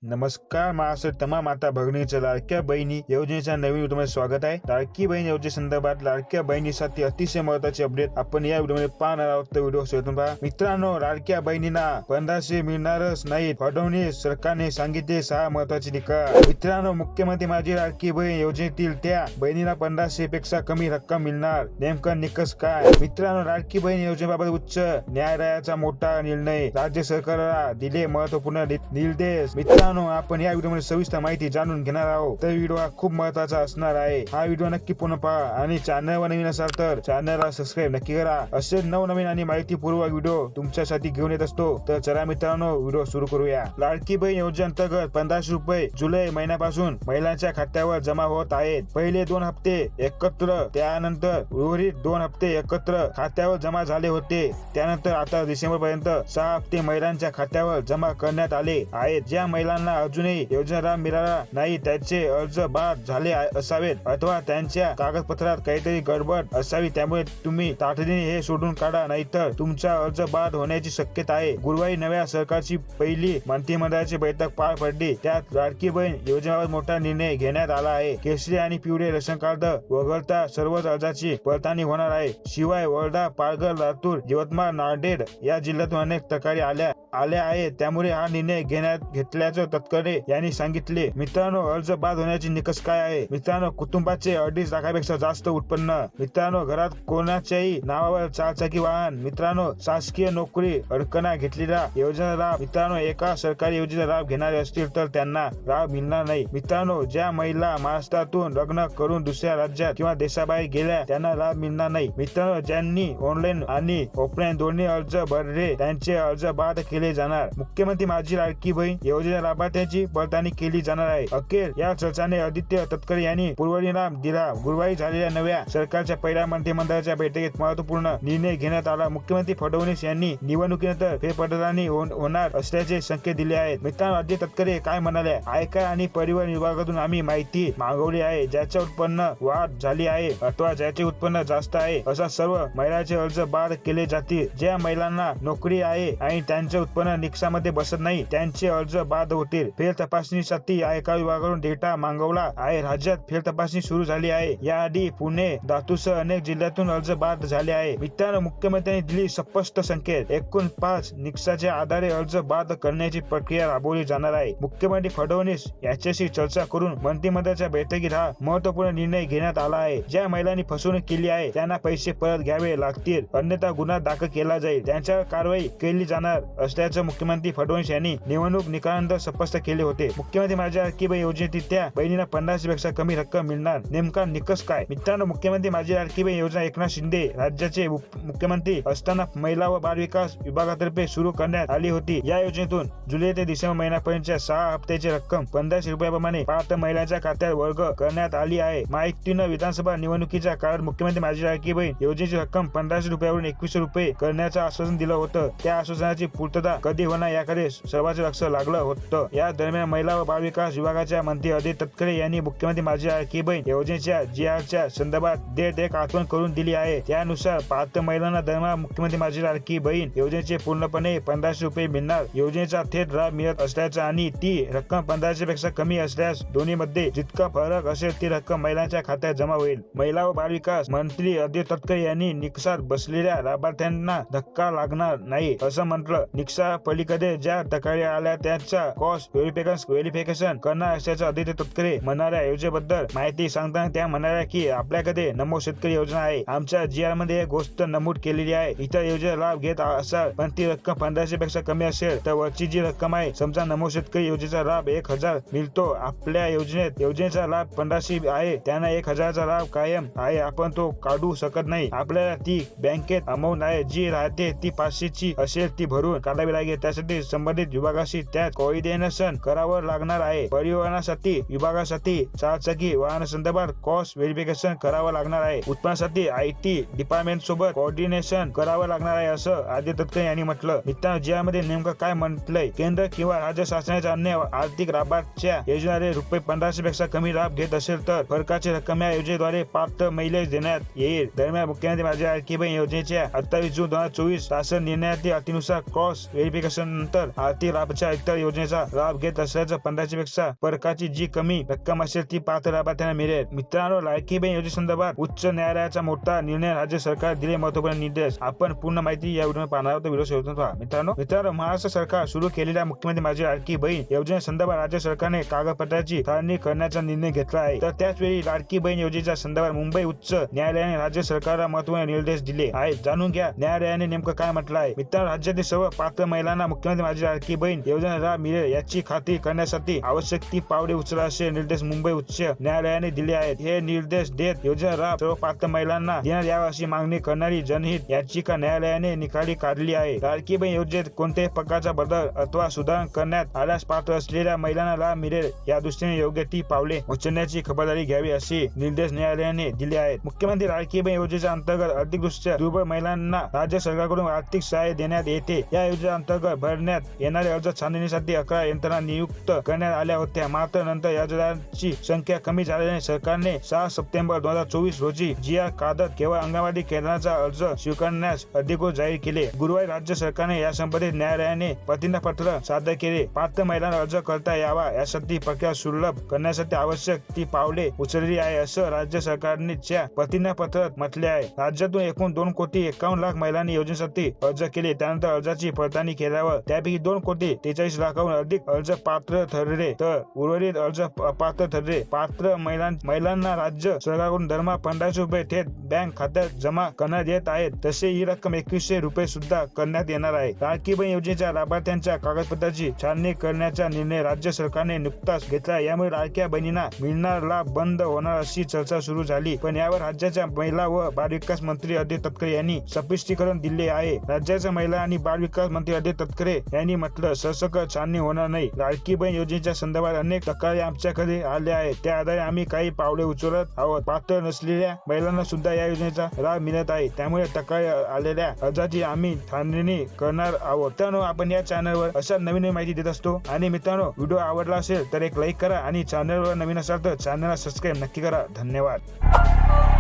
नमस्कार महाराष्ट्र तमाम माता भगिनींच्या लाडक्या बहिणी योजनेच्या नवीन व्हिडिओमध्ये स्वागत आहे। लाडकी बहीण योजनेसंदर्भात लाडक्या बहिणीसाठी अतिशय महत्त्वाचे अपडेट आपण या व्हिडिओमध्ये पाहणार आहोत। तर व्हिडिओ शेवटून पहा। मित्रांनो, लाडक्या बहिणींना 1500 मिळणारच नाहीत, फडणवीस सरकारने सांगितले 6 महत्त्वाचे निकाल। मित्रांनो, मुख्यमंत्री माझी लाडकी बहीण योजनेतील त्या बहिणीला 1500 पेक्षा कमी रक्कम मिळणार, नेमका निकष काय? मित्रांनो, लाडकी बहीण योजनेबाबत उच्च न्यायालयाचा मोठा निर्णय, राज्य सरकारला दिले महत्त्वपूर्ण निर्देश। मित्रांनो, आपण या व्हिडिओमध्ये सविस्तर माहिती जाणून घेणार आहोत, तर व्हिडिओ हा खूप महत्त्वाचा असणार आहे। हा व्हिडिओ नक्की पूर्ण पहा आणि चॅनलवर नवीन असाल तर चॅनलला सबस्क्राईब नक्की करा। असे नवनवीन आणि माहितीपूर्ण व्हिडिओ तुमच्यासाठी घेऊन येत असतो। तर चला मित्रांनो, व्हिडिओ सुरू करूया। लाडकी बहीण योजनेअंतर्गत 1500 रुपये जुलै महिन्यापासून महिलांच्या खात्यावर जमा होत आहेत। पहिले 2 हप्ते एकत्र, त्यानंतर उर्वरित 2 हप्ते एकत्र खात्यावर जमा झाले होते। त्यानंतर आता डिसेंबर पर्यंत 6 हप्ते महिलांच्या खात्यावर जमा करण्यात आले आहेत। ज्या महिलांना अजूनही योजना लाभ मिळाला नाही त्याचे अर्ज बाद झाले असावेत अथवा त्यांच्या कागदपत्रात काहीतरी गडबड असावी, त्यामुळे तुम्ही तातडीने हे सोडून काढा, नाहीतर तुमचा अर्ज बाद होण्याची शक्यता आहे। गुरुवारी नव्या सरकारची पहिली मंत्रिमंडळाची बैठक पार पडली। त्यात लाडकी बहीण योजनेबाबत मोठा निर्णय घेण्यात आला आहे। केशरी आणि पिवळे रेशन कार्ड वगळता सर्वच अर्जाची पडताळणी होणार आहे। शिवाय वर्धा, पालघर, लातूर, यवतमाळ, नांदेड या जिल्ह्यातून अनेक तक्रारी आल्या आहेत, त्यामुळे हा निर्णय घेतल्याचं तटकरे यांनी सांगितले। मित्रांनो, अर्ज बाद होण्याचे निकष काय आहे? मित्रांनो, कुटुंबाचे 2.5 लाखापेक्षा जास्त उत्पन्न। मित्रांनो, घरात कोणाच्याही नावावर 4 चाकी वाहन। मित्रांनो, शासकीय नोकरी अडकणा घेतलेला योजना लाभ। मित्रांनो, एका सरकारी योजनेचा लाभ घेणारे असतील तर त्यांना लाभ मिळणार नाही। मित्रांनो, ज्या महिला महाराष्ट्रातून लग्न करून दुसऱ्या राज्यात किंवा देशाबाहेर गेल्या त्यांना लाभ मिळणार नाही। मित्रांनो, ज्यांनी ऑनलाईन आणि ऑफलाईन दोन्ही अर्ज भरले त्यांचे अर्ज बाद केले जाणार। मुख्यमंत्री माझी लाडकी बहीण योजना लाभार्थ्यांची पडताळणी केली जाणार आहे। अखेर या चर्चाने आदित्य तटकरे यांनी पूर्वनिर्णय दिला। गुरुवारी झालेल्या नव्या सरकारच्या पहिल्या मंत्रिमंडळाच्या बैठकीत महत्त्वपूर्ण निर्णय घेण्यात आला। मुख्यमंत्री फडणवीस यांनी निवडणुकीनंतर फेरपडताळणी होणार असल्याचे संकेत दिले आहेत। मित्रांनो, आदित्य तटकरे काय म्हणाले? आयकर आणि परिवहन विभागातून आम्ही माहिती मागवली आहे। ज्याच्या उत्पन्न वाढ झाली आहे अथवा ज्याचे उत्पन्न जास्त आहे अशा सर्व महिलांचे अर्ज बाद केले जातील। ज्या महिलांना नोकरी आहे आणि त्यांचे उत्पन्न निकषामध्ये बसत नाही त्यांचे अर्ज बाद होतील। फेर तपासणीसाठी आयकर विभागाकडून डेटा मागवला आहे। राज्यात फेर तपासणी सुरू झाली आहे। याआधी पुणे, लातूरसह अनेक जिल्ह्यातून अर्ज बाद झाले आहे। मित्रांनो, मुख्यमंत्र्यांनी दिली स्पष्ट संकेत, एकूण 5 निकषाच्या आधारे अर्ज बाद करण्याची प्रक्रिया राबवली जाणार आहे। मुख्यमंत्री फडणवीस यांच्याशी चर्चा करून मंत्रिमंडळाच्या बैठकीत हा महत्त्वपूर्ण निर्णय घेण्यात आला आहे। ज्या महिलांनी फसवणूक केली आहे त्यांना पैसे परत घ्यावे लागतील, अन्यथा गुन्हा दाखल केला जाईल, त्यांच्यावर कारवाई केली जाणार असल्याचं मुख्यमंत्री फडणवीस यांनी निवडणूक निकालानंतर स्पष्ट केले होते। मुख्यमंत्री माझ्या लाडकी बहीण योजनेतील त्या बहिणीला 1500 पेक्षा कमी रक्कम मिळणार, नेमका निकष काय? मित्रांनो, मुख्यमंत्री माझी लाडकी बहीण योजना एकनाथ शिंदे राज्याचे मुख्यमंत्री असताना महिला व बाल विकास विभागातर्फे सुरू करण्यात आली होती। या योजनेतून जुलै ते डिसेंबर महिन्यापर्यंतच्या 6 हप्त्याची रक्कम 1500 रुपयाप्रमाणे पात्र महिलांच्या खात्यात वर्ग करण्यात आली आहे। माहितीनं विधानसभा निवडणुकीच्या काळात मुख्यमंत्री माझी लाडकी बहीण योजनेची रक्कम 1500 रुपयावरून 2100 रुपये करण्याचं आश्वासन दिलं होतं। त्या आश्वासनाची पूर्तता कधी होणार याकडे सर्वांचे लक्ष लागलं होतं। या दरम्यान महिला व बाल विकास विभागाच्या मंत्री आदित्य तटकरे यांनी मुख्यमंत्री माझी लाडकी बहीण योजनेच्या GRच्या संदर्भात एक आठवण करून दिली आहे। त्यानुसार पात्र महिलांना दरम्यान मुख्यमंत्री माझी लाडकी बहीण योजनेचे पूर्णपणे 1500 रुपये मिळणार। योजनेचा थेट लाभ मिळत असल्याचा आणि ती रक्कम 1500 पेक्षा कमी असल्यास दोन्हीमध्ये जितका फरक असेल ती रक्कम महिलांच्या खात्यात जमा होईल। महिला व बाल विकास मंत्री आदित्य तटकरे यांनी निकषात बसलेल्या लाभार्थ्यांना धक्का लागणार नाही असं म्हटलं। निकषा पलीकडे ज्या तक्रारी आल्या त्यांचा कॉस्ट व्हेरिफिकेशन करणार असल्याचं आदित्य तटकरे म्हणाल्या। योजनेबद्दल माहिती सांगताना त्या म्हणाल्या की आपल्याकडे नमो शेतकरी योजना आहे। आमच्या GR मध्ये एक गोष्ट नमूद केलेली आहे, इतर योजनेचा लाभ घेत असाल पण ती रक्कम 1500 पेक्षा कमी असेल तर वरची जी रक्कम आहे, समजा नमो शेतकरी योजनेचा लाभ 1000 मिळतो, आपल्या योजनेचा लाभ 1500 आहे, त्यांना 1000चा लाभ कायम आहे, आपण तो काढू शकत नाही। आपल्याला ती बँकेत अमाऊंट आहे जी राहते ती 500ची असेल ती भरून काढावी लागेल। त्यासाठी संबंधित विभागाशी त्यात कोऑर्डिनेशन करावं लागणार आहे। परिवहनासाठी विभागासाठी 4 चाकी वाहनासंदर्भात कॉस्ट व्हेरिफिकेशन करावं लागणार आहे। उत्पन्नासाठी IT डिपार्टमेंट सोबत कोऑर्डिनेशन करावं लागणार आहे असं आदित्य तटकरे यांनी म्हटलं। मित्रांनो, ज्यामध्ये नेमकं काय म्हटलंय? केंद्र किंवा राज्य शासनाच्या अन्य आर्थिक लाभाच्या योजनेद्वारे रुपये 1500 पेक्षा कमी लाभ घेत असेल तर फरकाची रक्कम या योजनेद्वारे पात्र महिलेस देण्यात येईल। दरम्यान मुख्यमंत्री माझी लाडकी बहीण योजनेच्या 28 जून 2024 शासन निर्णयातील अटीनुसार क्रॉस व्हेरिफिकेशन नंतर आर्थिक लाभाच्या इतर योजनेचा लाभ घेत असल्याचं 1500 पेक्षा फरकाची जी कमी रक्कम असेल ती पात्र लाभार्थ्यांना मिळेल. मित्रांनो, लाडकी बहीण योजनेसंदर्भात उच्च न्यायालयाचा मोठा निर्णय, राज्य सरकार दिले महत्त्वपूर्ण निर्देश. आपण पूर्ण माहिती या व्हिडिओ पाहणार आहोत. व्हिडिओ शेवटपर्यंत पहा. मित्रांनो, महाराष्ट्र सरकार सुरू केलेल्या मुख्यमंत्री माझी लाडकी बहीण योजनेसंदर्भात राज्य सरकारने कागदपत्राची छाननी करण्याचा निर्णय घेतला आहे. तर त्याचवेळी लाडकी बहीण योजनेच्या संदर्भात मुंबई उच्च न्यायालयाने राज्य सरकारला महत्त्वपूर्ण निर्देश दिले आहेत. जाणून घ्या न्यायालयाने नेमकं काय म्हटलं आहे. मित्रांनो, राज्यातील सर्व पात्र महिलांना मुख्यमंत्री माझी लाडकी बहीण योजना लाभ मिळेल याची खात्री करण्यासाठी आवश्यक ती पावले उचला असे निर्देश मुंबई उच्च न्यायालयाने दिले आहेत. हे निर्देश देत योजना लाभ सर्व पात्र महिलांना देण्यात यावा अशी मागणी करणारी जनहित याचिका न्यायालयाने निकाली काढली आहे. लाडकी बहीण योजनेत कोणत्याही प्रकारचा बदल अथवा सुधारणा करण्यात आल्यास पात्र असलेल्या महिलांना लाभ मिळेल या दृष्टीने योग्य ती पावले उचलण्याची खबरदारी घ्यावी असे निर्देश न्यायालयाने दिले आहेत. मुख्यमंत्री लाडकी बहीण योजनेच्या अंतर्गत आर्थिकदृष्ट्या दुर्बल महिलांना राज्य सरकारकडून आर्थिक सहाय्य देण्यात येते. या योजने अंतर्गत भरण्यात येणारे अर्ज छाननीसाठी 11 यंत्रणा नियुक्त करण्यात आल्या होत्या. मात्र नंतर अर्जदारांची संख्या कमी झाल्याने सरकारने 6 सप्टेंबर 2024 रोजी जी.आर. काढत केवळ अंगणवाडी केंद्राचा अर्ज स्वीकारण्यास अधिकृत जाहीर केले. गुरुवारी राज्य सरकारने यासंबंधित न्यायालयाने प्रतिज्ञापत्र सादर केले. पात्र महिलांना अर्ज करता यावा यासाठी प्रक्रिया सुलभ करण्यासाठी आवश्यक ती पावले उचलली आहे असं राज्य सरकारने च्या प्रतिज्ञापत्रात म्हटले आहे. राज्यातून एकूण 2,51,00,000 महिलांनी योजनेसाठी अर्ज केले. त्यानंतर अर्जाची पडताळणी केल्यावर त्यापैकी 2,43,00,000 लाखाहून अधिक अर्ज पात्र ठरले तर उर्वरित अर्ज अपात्र ठरले. पात्र महिलांना राज्य सरकारकडून दरमहा 1500 रुपये थेट बँक खात्यात जमा करण्यात येत आहेत. तसे ही रक्कम 2100 रुपये सुद्धा करण्यात येणार आहे. लाडकी बहीण योजनेच्या लाभार्थ्यांच्या कागदपत्राची छाननी करण्याचा निर्णय राज्य सरकारने नुकताच घेतला. यामुळे लाडक्या बहिणींना मिळणार लाभ बंद होणार अशी चर्चा सुरू झाली. पण यावर राज्याच्या महिला व बालविकास मंत्री अदिती तटकरे यांनी स्पष्टीकरण दिले आहे. राज्याच्या महिला आणि बालविकास मंत्री अदिती तटकरे यांनी म्हटलं, सरसकट छाननी होणार नाही. लाडकी बहीण योजनेच्या संदर्भात अनेक तक्रारी आमच्याकडे आल्या आहेत. त्या आधारे आम्ही काही पावले उचलत आहोत. पात्र नसलेल्या महिलांना सुद्धा या योजनेचा लाभ मिळत आहे. त्यामुळे तक्रारी आलेल्या अर्जाची आम्ही छाननी करणार आहोत. मित्रांनो, आपण या चॅनलवर अशा नवीन माहिती देत असतो. आणि मित्रांनो, व्हिडिओ आवडला असेल तर एक लाईक करा आणि चॅनलवर नवीन असाल तर चॅनलला सबस्क्राईब नक्की करा. धन्यवाद.